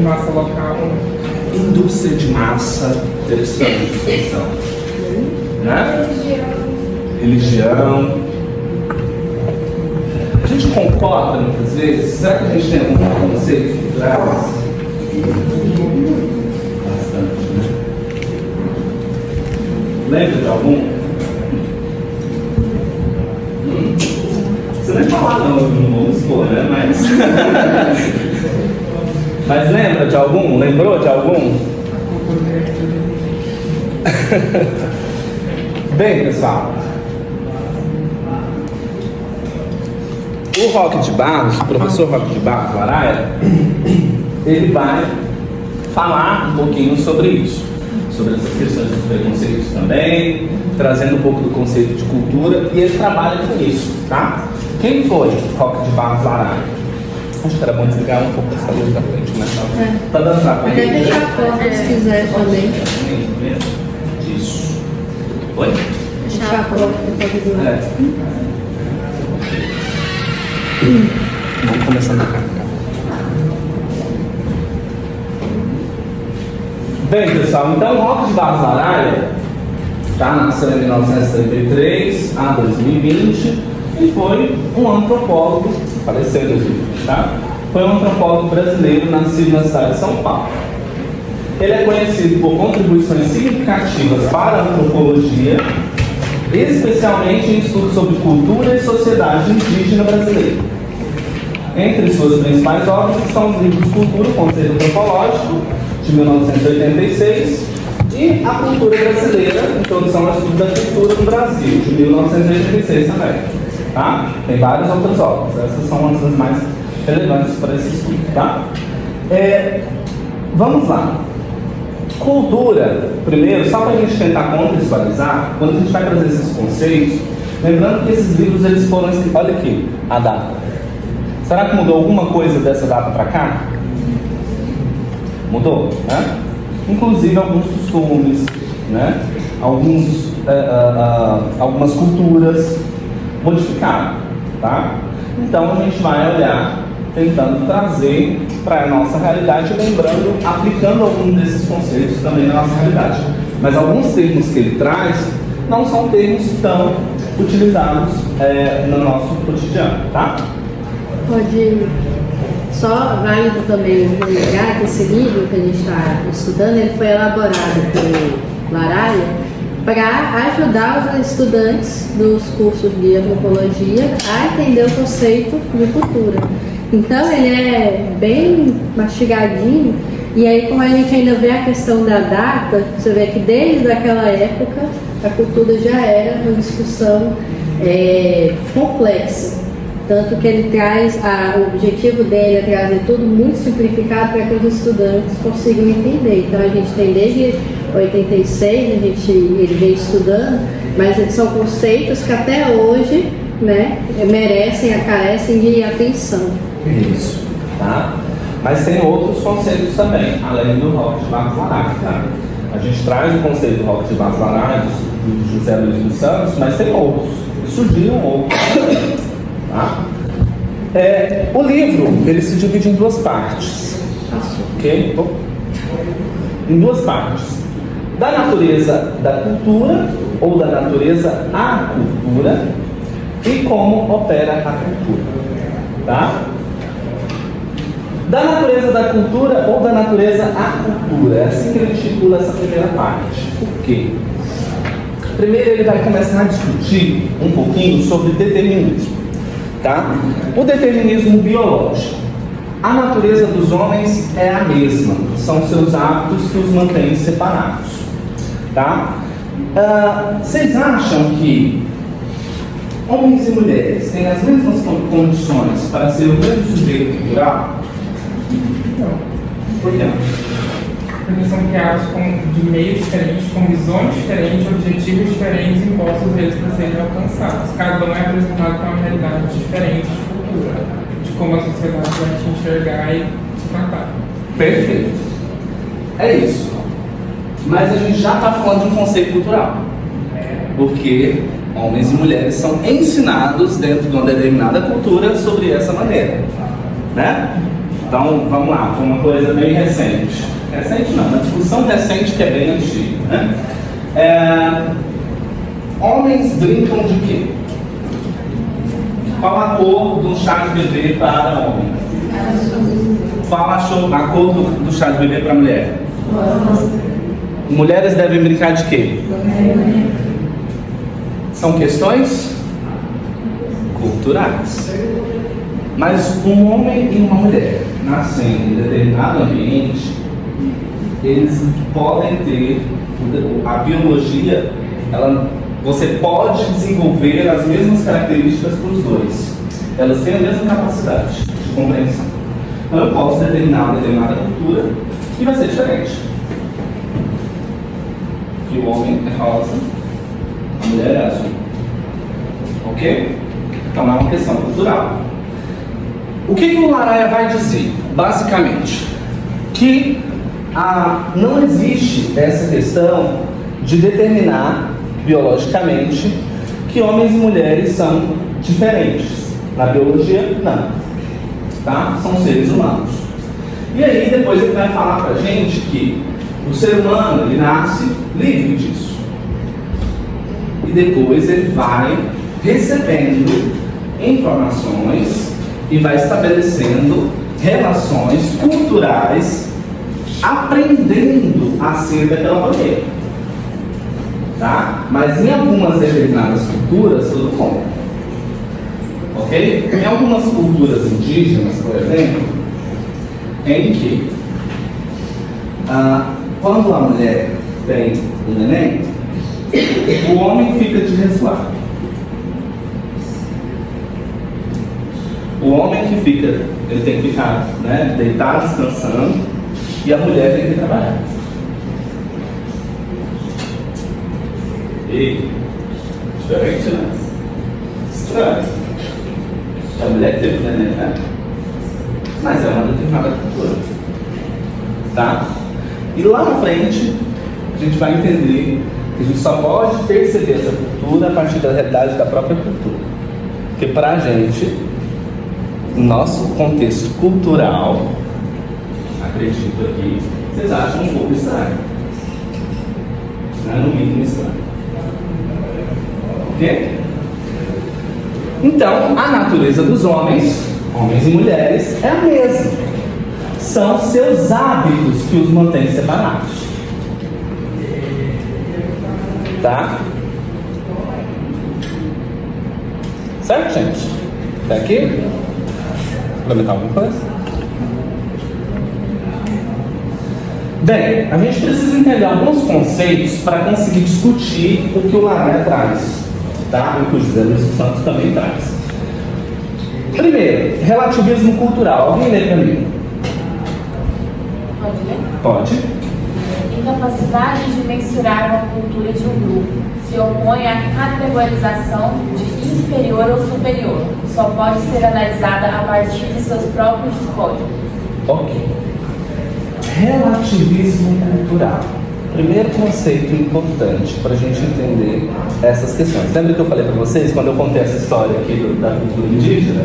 massa local. Indústria de massa, interessante discussão. Né? Religião. A gente concorda muitas vezes? Será que a gente tem algum conceito cultural? Bastante, né? Lembra de algum? Você nem falar não vamos expor, né? Mas lembra de algum? Lembrou de algum? Bem, pessoal, o Roque de Barros, o professor Roque de Barros Laraia, ele vai falar um pouquinho sobre isso, sobre essas questões dos preconceitos também, trazendo um pouco do conceito de cultura, e ele trabalha com isso, tá? Quem foi Roque de Barros Laraia? Acho que era bom desligar um pouco essa luz da frente, né? Tá dando pra Até deixar a porta se quiser também. Isso. Oi? Deixar a porta pode durar. Vamos começando a cá. Bem, pessoal, então Roque de Barros Laraia nasceu em 1933 a 2020 e foi um antropólogo, faleceu em 2020, tá? Foi um antropólogo brasileiro nascido na cidade de São Paulo. Ele é conhecido por contribuições significativas para a antropologia, especialmente em estudos sobre cultura e sociedade indígena brasileira. Entre suas principais obras estão os livros Cultura, Conceito Antropológico, de 1986, e A Cultura Brasileira, Introdução ao Estudo da Cultura no Brasil, de 1986 também. Tá? Tem várias outras obras, essas são as mais relevantes para esse estudo. Tá? Vamos lá. Cultura, primeiro, só para a gente tentar contextualizar, quando a gente vai trazer esses conceitos, lembrando que esses livros eles foram escritos. Olha aqui a data. Será que mudou alguma coisa dessa data para cá? Mudou, né? Inclusive alguns costumes, né? Algumas culturas modificaram, tá? Então a gente vai olhar, tentando trazer para a nossa realidade, lembrando, aplicando algum desses conceitos também na nossa realidade. Mas alguns termos que ele traz não são termos tão utilizados no nosso cotidiano, tá? Pode. Só válido também lembrar que esse livro que a gente está estudando, ele foi elaborado por Laraia para ajudar os estudantes dos cursos de antropologia a entender o conceito de cultura. Então ele é bem mastigadinho, e aí como a gente ainda vê a questão da data, você vê que desde aquela época a cultura já era uma discussão complexa. Tanto que ele traz, o objetivo dele é trazer tudo muito simplificado para que os estudantes consigam entender. Então a gente tem desde 86, ele vem estudando, mas são conceitos que até hoje, né, carecem de atenção. Isso, tá? Mas tem outros conceitos também, além do Roque de Barros Laraia, tá? A gente traz o conceito do Roque de Barros Laraia, do José Luiz dos Santos, mas tem outros, surgiram outros também. Tá? O livro ele se divide em duas partes, ok? Em duas partes: da natureza da cultura ou da natureza à cultura e como opera a cultura, tá? Da natureza da cultura ou da natureza à cultura, é assim que ele titula essa primeira parte. Por quê? Primeiro ele vai começar a discutir um pouquinho sobre determinismo. Tá? O determinismo biológico. A natureza dos homens é a mesma, são seus hábitos que os mantêm separados. Tá? Vocês acham que homens e mulheres têm as mesmas condições para ser o mesmo sujeito cultural? Não. Por quê? Porque são criados de meios diferentes, com visões diferentes, objetivos diferentes impostos a eles para serem alcançados. Cada um é apresentado com uma realidade diferente de cultura, de como a sociedade vai te enxergar e te tratar. Perfeito. É isso. Mas a gente já está falando de um conceito cultural. Porque homens e mulheres são ensinados dentro de uma determinada cultura sobre essa maneira. Né? Então, vamos lá, foi uma coisa bem recente. Recente não, uma discussão recente que é bem antiga, né? Homens brincam de quê? Qual a cor do chá de bebê para homem? Qual a cor do chá de bebê para mulher? Mulheres devem brincar de quê? São questões culturais. Mas um homem e uma mulher nascem em determinado ambiente, eles podem ter a biologia, você pode desenvolver as mesmas características para os dois. Elas têm a mesma capacidade de compreensão. Então eu posso determinar uma determinada cultura e vai ser diferente. Que o homem é rosa, a mulher é azul. Ok? Então é uma questão cultural. O que o Laraia vai dizer? Basicamente, que não existe essa questão de determinar biologicamente que homens e mulheres são diferentes. Na biologia, não. Tá? São seres humanos. E aí depois ele vai falar pra gente que o ser humano, ele nasce livre disso. E depois ele vai recebendo informações e vai estabelecendo relações culturais, aprendendo a ser daquela maneira. Tá? Mas em algumas determinadas culturas, tudo bom. Ok? Em algumas culturas indígenas, por exemplo, em que quando a mulher tem um neném, o homem fica de resguardo. O homem que fica, ele tem que ficar, né, deitado, descansando, e a mulher tem que trabalhar. E diferente, né? Estranho. A mulher teve neném, né? Mas é uma determinada cultura. Tá? E lá na frente, a gente vai entender que a gente só pode perceber essa cultura a partir da realidade da própria cultura. Porque pra gente, nosso contexto cultural, acredito aqui, vocês acham um pouco estranho. No mínimo estranho. Ok? Então, a natureza dos homens e mulheres, é a mesma. São seus hábitos que os mantêm separados. Tá? Certo, gente? Tá aqui? Complementar alguma coisa? Bem, a gente precisa entender alguns conceitos para conseguir discutir o que o Laraia traz, tá? O que o José Luiz dos Santos também traz. Primeiro, relativismo cultural. Alguém lê para mim? Pode ler? Pode. Incapacidade de mensurar uma cultura de um grupo se opõe à categorização de inferior ou superior. Só pode ser analisada a partir de seus próprios códigos. Ok. Relativismo cultural. Primeiro conceito importante para a gente entender essas questões. Lembra que eu falei para vocês, quando eu contei essa história aqui da cultura indígena?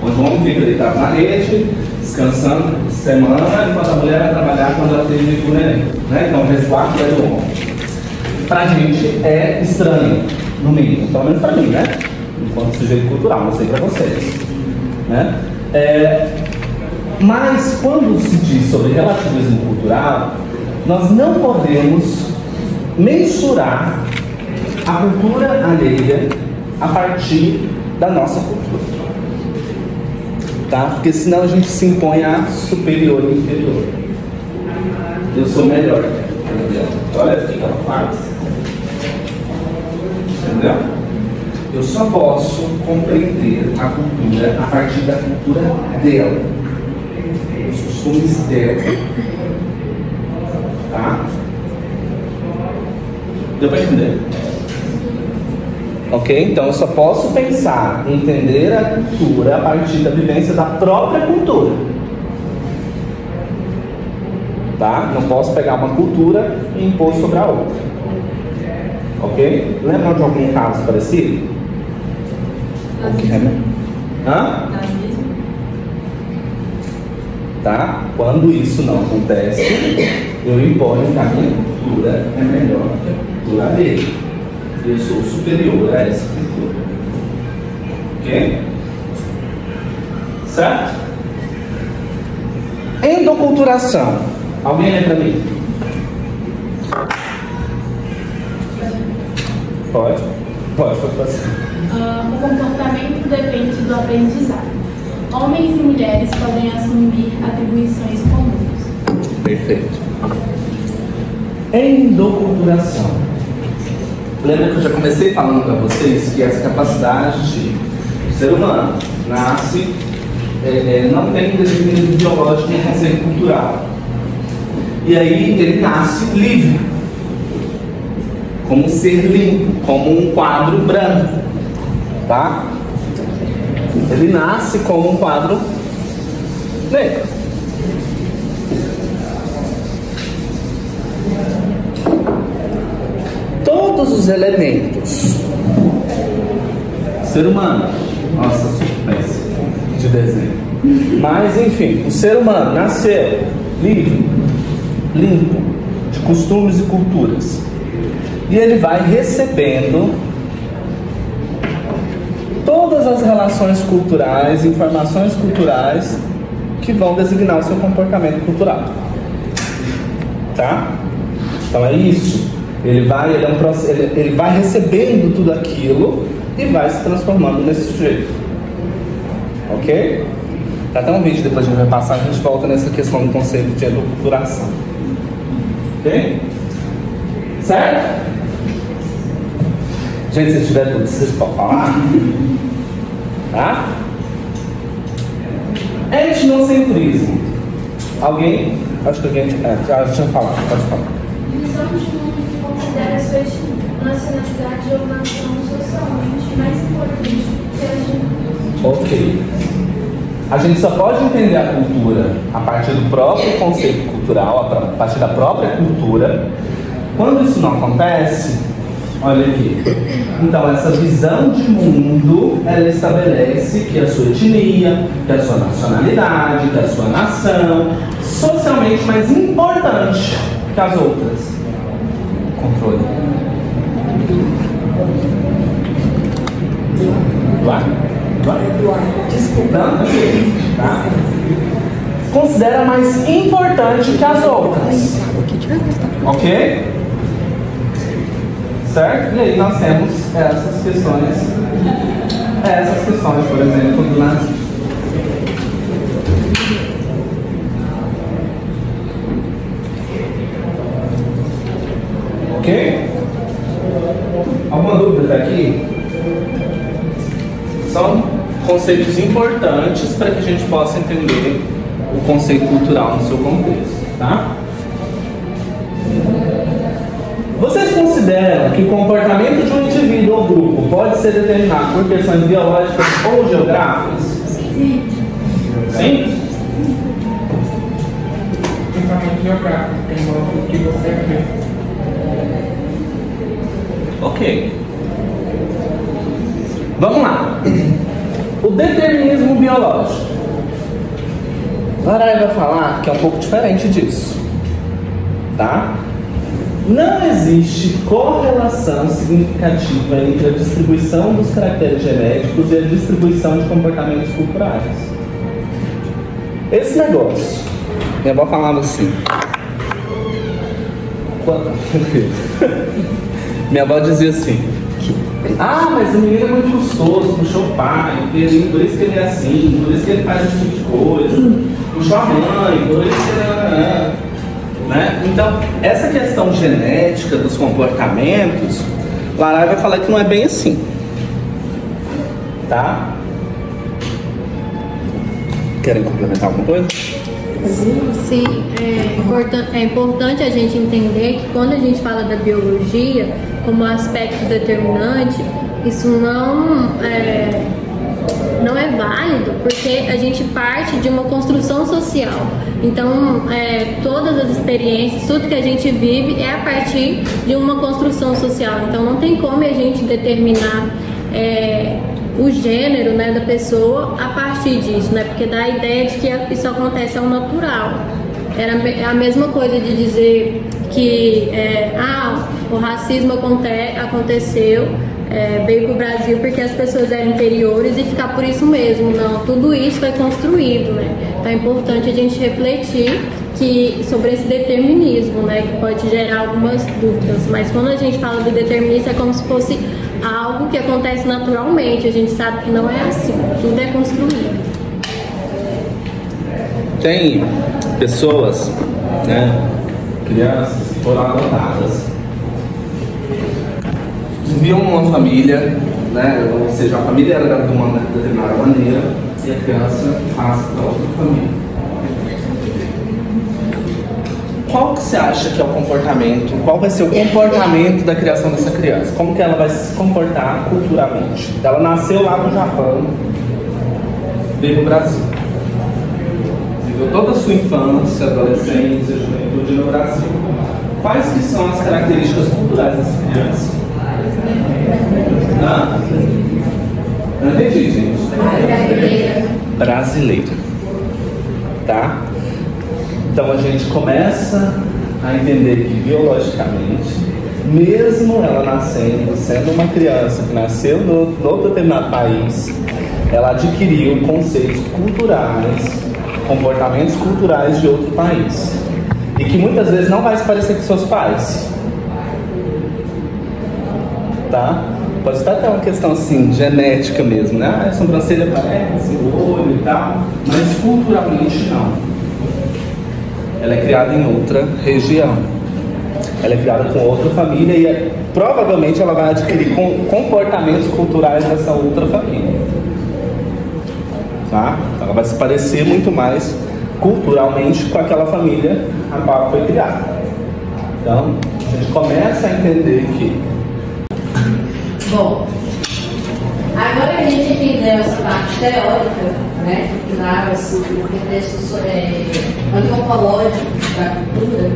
Onde o homem fica deitado na rede, descansando semana, enquanto a mulher vai trabalhar quando ela teve o neném. Né? Então, o resguardo é do homem. Para a gente é estranho, no mínimo. Pelo menos para mim, né? Enquanto sujeito cultural, não sei para vocês. Né? Mas quando se diz sobre relativismo cultural, nós não podemos mensurar a cultura alheia a partir da nossa cultura. Tá? Porque senão a gente se impõe a superior e inferior. Eu sou melhor. Entendeu? Olha o que ela faz. Entendeu? Eu só posso compreender a cultura a partir da cultura dela. Os costumes dela. Tá? Deu para entender? Ok? Então eu só posso pensar em entender a cultura a partir da vivência da própria cultura. Tá? Não posso pegar uma cultura e impor sobre a outra. Ok? Lembra de algum caso parecido? Nazismo. Hã? Nazismo. Tá? Quando isso não acontece, eu imponho que a minha cultura é melhor que a cultura dele. Eu sou superior a essa cultura. Ok? Certo? Endoculturação. Alguém lê pra mim? Pode passar. O comportamento depende do aprendizado. Homens e mulheres podem assumir atribuições comuns. Perfeito. Endoculturação. Lembra que eu já comecei falando para vocês que essa capacidade de o ser humano nasce, não tem um determinismo biológico nem conceito cultural. E aí ele nasce livre, como um ser limpo, como um quadro branco, tá? Ele nasce como um quadro negro. Todos os elementos. Ser humano. Nossa, suspense de desenho. Mas, enfim, o ser humano nasceu livre, limpo, de costumes e culturas. E ele vai recebendo todas as relações culturais, informações culturais que vão designar o seu comportamento cultural. Tá? Então é isso. Ele vai recebendo tudo aquilo e vai se transformando nesse sujeito. Ok? Tá até um vídeo, depois a gente vai passar, a gente volta nessa questão do conceito de endoculturação. Ok? Certo? Gente, se tiver dúvida, vocês podem falar? Tá? Etnocentrismo. Alguém? Acho que alguém já tinha falado, pode falar. Visão de mundo que considera sua nacionalidade ou nação socialmente mais importante que a gente. Ok. A gente só pode entender a cultura a partir do próprio conceito cultural, a partir da própria cultura. Quando isso não acontece, olha aqui. Então, essa visão de mundo, ela estabelece que a sua etnia, que a sua nacionalidade, que a sua nação, socialmente mais importante que as outras. Controle. Vai. Desculpa. Não, tá? Considera mais importante que as outras. Ok? Certo? E aí nós temos essas questões, por exemplo, do nazismo. Ok? Alguma dúvida aqui? São conceitos importantes para que a gente possa entender o conceito cultural no seu contexto, tá? Vocês consideram que o comportamento de um indivíduo ou grupo pode ser determinado por questões biológicas ou geográficas? Sim. Sim? Principalmente geográfico, tem o que você vê. Ok. Vamos lá. O determinismo biológico. Agora vai falar que é um pouco diferente disso. Tá? Não existe correlação significativa entre a distribuição dos caracteres genéticos e a distribuição de comportamentos culturais. Esse negócio, minha avó falava assim. Minha avó dizia assim: ah, mas o menino é muito gostoso, puxou o pai, por isso que ele é assim, por isso que ele faz esse tipo de coisa, puxou a mãe, por isso que ele é... Né? Então, essa questão genética dos comportamentos, Lara vai falar que não é bem assim. Tá? Querem complementar alguma coisa? Sim, é importante a gente entender que quando a gente fala da biologia como aspecto determinante, isso não é válido, porque a gente parte de uma construção social. Então, todas as experiências, tudo que a gente vive é a partir de uma construção social. Então, não tem como a gente determinar o gênero, né, da pessoa a partir partir disso, né? Porque dá a ideia de que isso acontece ao natural. Era a mesma coisa de dizer que o racismo aconteceu, veio para o Brasil porque as pessoas eram inferiores e ficar por isso mesmo. Não, tudo isso foi construído, né? Então é importante a gente refletir sobre esse determinismo, né? Que pode gerar algumas dúvidas, mas quando a gente fala do determinismo é como se fosse algo que acontece naturalmente. A gente sabe que não é assim, tudo é construído. Tem pessoas, né, crianças que foram adotadas, viviam numa família, né, ou seja, a família era de uma determinada maneira e a criança passa para outra família. Qual que você acha que é o comportamento? Qual vai ser o comportamento da criação dessa criança? Como que ela vai se comportar culturalmente? Ela nasceu lá no Japão, veio para o Brasil. Toda a sua infância, adolescência, juventude no Brasil. Quais que são as características culturais dessa criança? Não entendi, gente. Brasileira. Tá? Então a gente começa a entender que biologicamente, mesmo ela nascendo, sendo uma criança que nasceu no outro determinado país, ela adquiriu conceitos culturais, comportamentos culturais de outro país e que muitas vezes não vai se parecer com seus pais, tá? Pode estar até uma questão assim, genética mesmo, né? A sobrancelha parece, o olho e tal, mas culturalmente não. Ela é criada em outra região, ela é criada com outra família e provavelmente ela vai adquirir comportamentos culturais dessa outra família. Tá? Então ela vai se parecer muito mais culturalmente com aquela família a qual foi criada. Então, a gente começa a entender que... Bom, agora que a gente entendeu essa parte teórica, né, que dava assim, o contexto antropológico da cultura,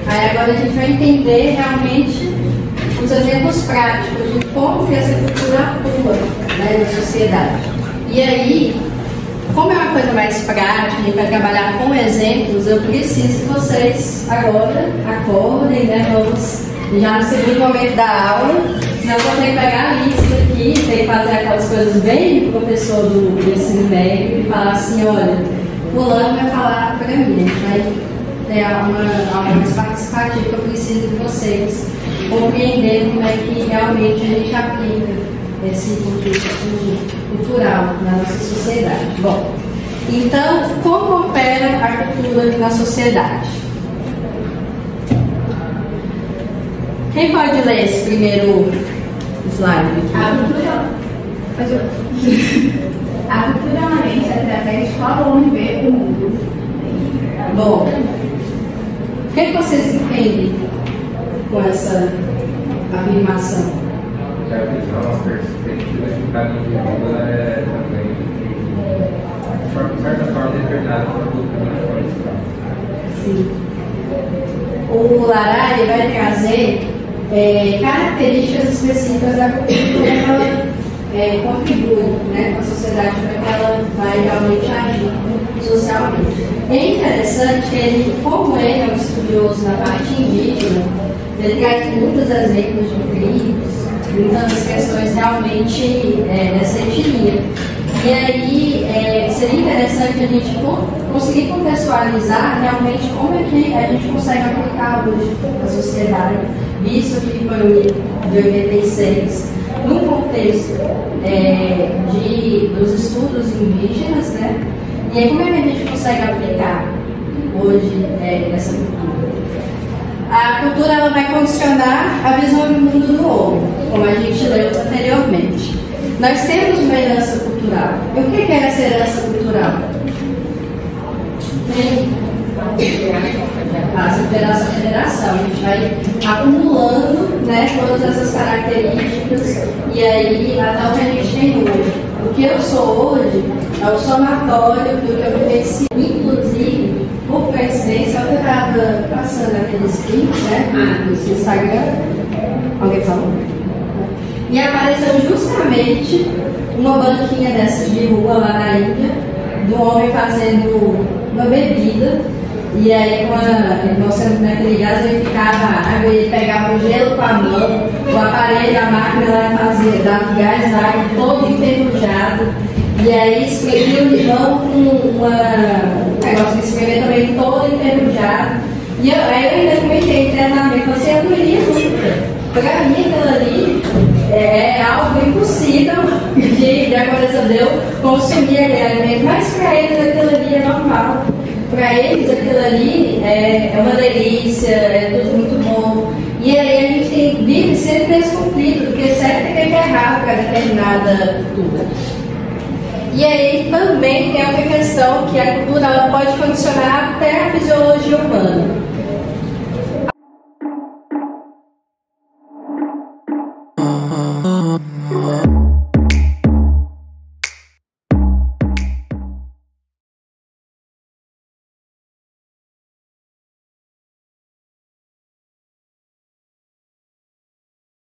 aí agora a gente vai entender realmente os exemplos práticos de como que essa cultura atua, né, na sociedade. E aí, como é uma coisa mais prática e para trabalhar com exemplos, eu preciso que vocês agora acordem, né? Vamos já no segundo momento da aula, senão eu vou ter que pegar a lista aqui, ter que fazer aquelas coisas bem do professor do ensino médio e falar assim, olha, fulano vai falar para mim, vai ter uma aula mais participativa que eu preciso de vocês compreenderem como é que realmente a gente aplica esse contexto cultural na nossa sociedade. Bom, então, como opera a cultura na sociedade? Quem pode ler esse primeiro slide aqui? A cultura é uma lente através de qual o homem vê o mundo. Bom, o que vocês entendem com essa afirmação? Que a visão, a perspectiva de cada indivíduo é também, de certa forma, determinada pela cultura. Sim. O Larari vai trazer características específicas da cultura que ela contribui, né, com a sociedade para que ela vai realmente agir socialmente. É interessante que ele, como ele é um estudioso na parte indígena, ele traz muitos exemplos de tribos, muitas questões realmente dessa etnia. E aí seria interessante a gente conseguir contextualizar realmente como é que a gente consegue aplicar hoje na sociedade, visto que foi de 86, no contexto dos estudos indígenas, né? E aí como é que a gente consegue aplicar hoje essa cultura? A cultura ela vai condicionar a visão do mundo do homem, como a gente leu anteriormente. Nós temos uma herança cultural. E o que é essa herança cultural? Passa de geração em geração. A gente vai acumulando, né, todas essas características e aí até o que a gente tem hoje. O que eu sou hoje é o somatório do que eu vivencio. Inclusive, por coincidência, eu estava passando aqueles clipes, né, no Instagram. Alguém falou? E apareceu justamente uma banquinha dessas de rua lá na Índia, do homem fazendo uma bebida, e aí mostrando naquele gás verificava a água, ele pegava o gelo com a mão, o aparelho, a máquina lá fazia, dava gás na água todo enferrujado, e aí espremia o limão com um negócio de espremer também todo enferrujado. E aí eu ainda comentei internamente, falei assim, eu não iria nunca. Para mim aquilo ali é algo impossível de acontecer, eu consumir aquele alimento, mas para eles aquilo ali é normal. Para eles aquilo ali é uma delícia, é tudo muito bom. E aí a gente vive sempre nesse conflito, porque sempre tem que errar para determinada cultura. E aí também tem outra questão, que a cultura ela pode condicionar até a fisiologia humana.